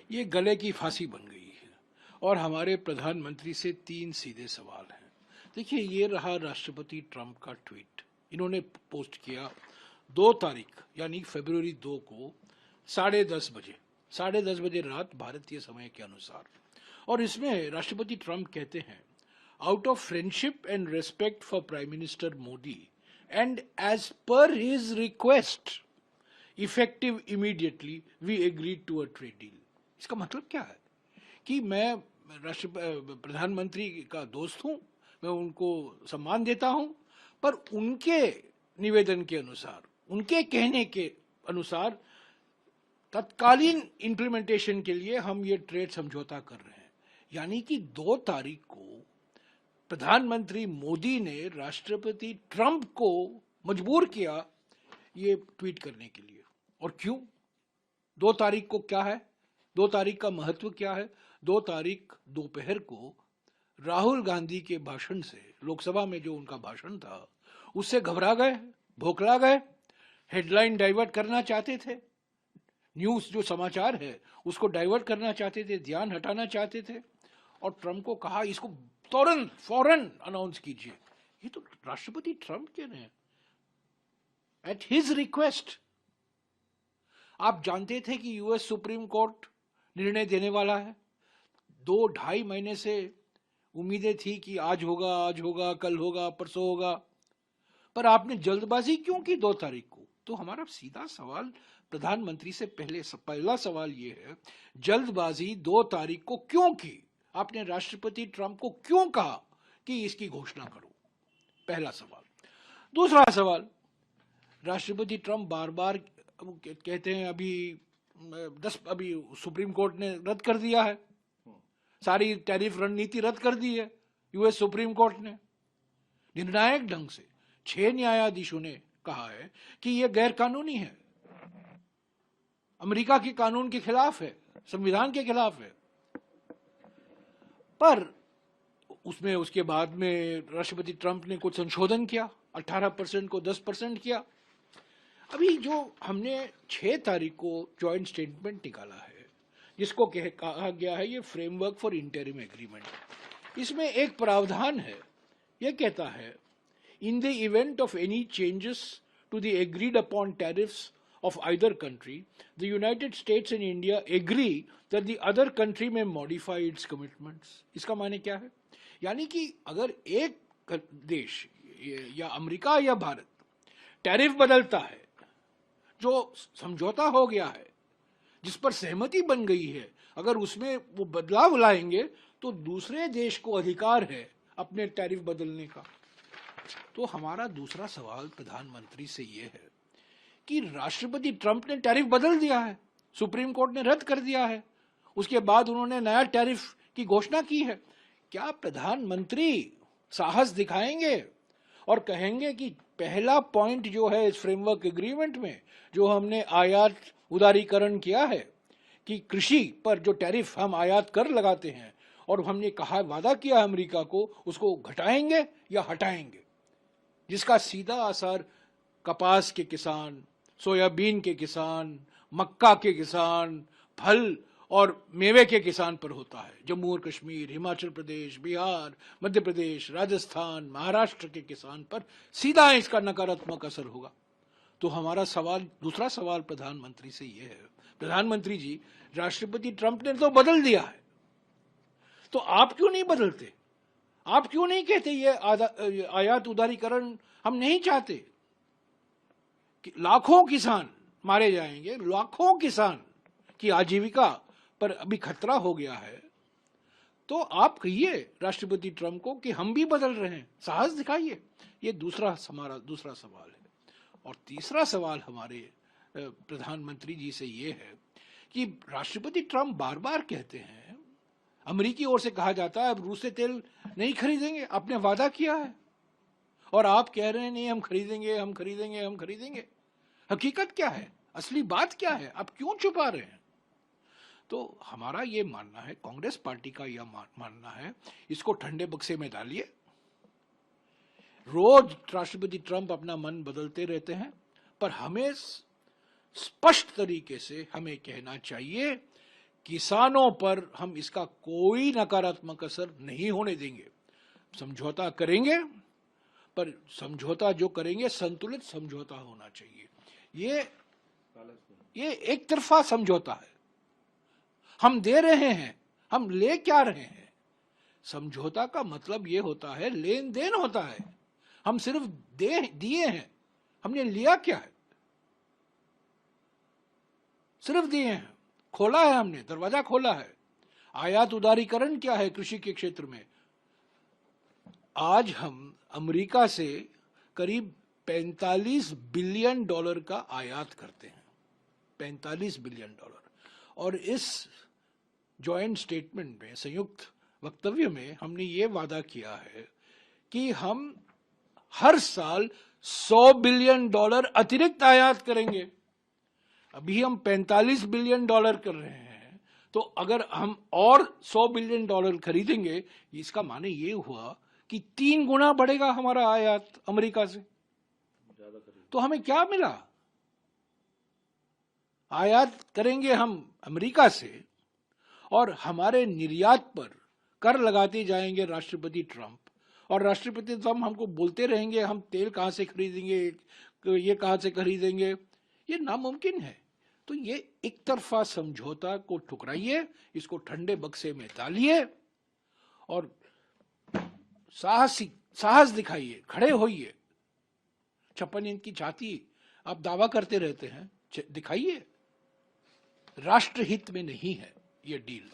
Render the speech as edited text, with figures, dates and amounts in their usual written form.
ये गले की फांसी बन गई है और हमारे प्रधानमंत्री से 3 सीधे सवाल हैं। देखिए, ये रहा राष्ट्रपति ट्रंप का ट्वीट। इन्होंने पोस्ट किया 2 तारीख यानी फरवरी 2 को 10:30 बजे रात भारतीय समय के अनुसार। और इसमें राष्ट्रपति ट्रंप कहते हैं, out of friendship and respect for prime minister Modi and as per his request effective immediately we agreed to a trade deal. इसका मतलब क्या है कि मैं प्रधानमंत्री का दोस्त हूं, मैं उनको सम्मान देता हूं, पर उनके निवेदन के अनुसार, उनके कहने के अनुसार तत्कालीन इंप्लीमेंटेशन के लिए हम ये ट्रेड समझौता कर रहे हैं। यानी कि 2 तारीख को प्रधानमंत्री मोदी ने राष्ट्रपति ट्रंप को मजबूर किया ये ट्वीट करने के लिए। और क्यों? 2 तारीख को क्या है? 2 तारीख का महत्व क्या है? 2 तारीख दोपहर को राहुल गांधी के भाषण से, लोकसभा में जो उनका भाषण था, उससे घबरा गए, भौखला गए, हेडलाइन डाइवर्ट करना चाहते थे, न्यूज जो समाचार है उसको डाइवर्ट करना चाहते थे, ध्यान हटाना चाहते थे। और ट्रंप को कहा इसको तुरंत फौरन अनाउंस कीजिए। ये तो राष्ट्रपति ट्रंप कह रहे हैं, एट हिज रिक्वेस्ट। आप जानते थे कि यूएस सुप्रीम कोर्ट निर्णय देने वाला है। 2-2.5 महीने से उम्मीदें थी कि आज होगा, कल होगा, परसों होगा, पर आपने जल्दबाजी क्यों की 2 तारीख को? तो हमारा सीधा सवाल प्रधानमंत्री से पहला सवाल ये है, जल्दबाजी 2 तारीख को क्यों की? आपने राष्ट्रपति ट्रंप को क्यों कहा कि इसकी घोषणा करो? पहला सवाल। दूसरा सवाल, राष्ट्रपति ट्रंप बार बार कहते हैं अभी सुप्रीम कोर्ट ने रद्द कर दिया है, सारी टैरिफ रणनीति रद्द कर दी है यूएस सुप्रीम कोर्ट ने निर्णायक ढंग से। 6 न्यायाधीशों ने कहा है कि यह गैर कानूनी है, अमेरिका के कानून के खिलाफ है, संविधान के खिलाफ है। पर उसमें उसके बाद में राष्ट्रपति ट्रंप ने कुछ संशोधन किया, 18% को 10% किया। अभी जो हमने 6 तारीख को जॉइंट स्टेटमेंट निकाला है, जिसको कहा गया है ये फ्रेमवर्क फॉर इंटरिम एग्रीमेंट, इसमें एक प्रावधान है, यह कहता है in the event of any changes to the agreed upon tariffs of either country, the United States and India agree that the other country may modify its commitments. इसका माने क्या है? यानी कि अगर एक देश या अमेरिका या भारत टैरिफ बदलता है, जो समझौता हो गया है, जिस पर सहमति बन गई है, अगर उसमें वो बदलाव लाएंगे तो दूसरे देश को अधिकार है अपने टैरिफ बदलने का। तो हमारा दूसरा सवाल प्रधानमंत्री से ये है कि राष्ट्रपति ट्रंप ने टैरिफ बदल दिया है, सुप्रीम कोर्ट ने रद्द कर दिया है, उसके बाद उन्होंने नया टैरिफ की घोषणा की है। क्या प्रधानमंत्री साहस दिखाएंगे और कहेंगे कि पहला पॉइंट जो है इस फ्रेमवर्क एग्रीमेंट में, जो हमने आयात उदारीकरण किया है कि कृषि पर जो टैरिफ हम आयात कर लगाते हैं और हमने कहा, वादा किया अमेरिका को, उसको घटाएंगे या हटाएंगे, जिसका सीधा असर कपास के किसान, सोयाबीन के किसान, मक्का के किसान, फल और मेवे के किसान पर होता है। जम्मू और कश्मीर, हिमाचल प्रदेश, बिहार, मध्य प्रदेश, राजस्थान, महाराष्ट्र के किसान पर सीधा इसका नकारात्मक असर होगा। तो हमारा सवाल, दूसरा सवाल प्रधानमंत्री से यह है, प्रधानमंत्री जी, राष्ट्रपति ट्रंप ने तो बदल दिया है, तो आप क्यों नहीं बदलते? आप क्यों नहीं कहते ये आयात उदारीकरण हम नहीं चाहते? लाखों किसान मारे जाएंगे, लाखों किसान की आजीविका पर अभी खतरा हो गया है। तो आप कहिए राष्ट्रपति ट्रंप को कि हम भी बदल रहे हैं, साहस दिखाइए। ये हमारा दूसरा सवाल है। और तीसरा सवाल हमारे प्रधानमंत्री जी से ये है कि राष्ट्रपति ट्रंप बार बार कहते हैं, अमेरिकी ओर से कहा जाता है अब रूस से तेल नहीं खरीदेंगे, आपने वादा किया है, और आप कह रहे हैं नहीं हम खरीदेंगे, हम खरीदेंगे, हम खरीदेंगे। हकीकत क्या है? असली बात क्या है? आप क्यों छुपा रहे हैं? तो हमारा ये मानना है, कांग्रेस पार्टी का यह मानना है, इसको ठंडे बक्से में डालिए। रोज राष्ट्रपति ट्रंप अपना मन बदलते रहते हैं, पर हमें स्पष्ट तरीके से हमें कहना चाहिए किसानों पर हम इसका कोई नकारात्मक असर नहीं होने देंगे। समझौता करेंगे, पर समझौता जो करेंगे संतुलित समझौता होना चाहिए। ये एक तरफा समझौता है। हम दे रहे हैं, हम ले क्या रहे हैं? समझौता का मतलब ये होता है, लेन देन होता है। हम सिर्फ दिए हैं, हमने लिया क्या है? सिर्फ दिए हैं, खोला है, हमने दरवाजा खोला है। आयात उदारीकरण क्या है कृषि के क्षेत्र में? आज हम अमेरिका से करीब 45 बिलियन डॉलर का आयात करते हैं, 45 बिलियन डॉलर। और इस जॉइंट स्टेटमेंट में, संयुक्त वक्तव्य में, हमने ये वादा किया है कि हम हर साल 100 बिलियन डॉलर अतिरिक्त आयात करेंगे। अभी हम 45 बिलियन डॉलर कर रहे हैं, तो अगर हम और 100 बिलियन डॉलर खरीदेंगे, इसका माने ये हुआ कि 3 गुना बढ़ेगा हमारा आयात अमेरिका से। तो हमें क्या मिला? आयात करेंगे हम अमेरिका से और हमारे निर्यात पर कर लगाते जाएंगे राष्ट्रपति ट्रंप। और राष्ट्रपति ट्रंप हमको बोलते रहेंगे हम तेल कहां से खरीदेंगे, ये कहां से खरीदेंगे। ये नामुमकिन है। तो ये एक तरफा समझौता को ठुकराइए, इसको ठंडे बक्से में डालिए और साहस दिखाइए, खड़े होइए। 56 इंच की छाती आप दावा करते रहते हैं, दिखाइए। राष्ट्रहित में नहीं है ये डील।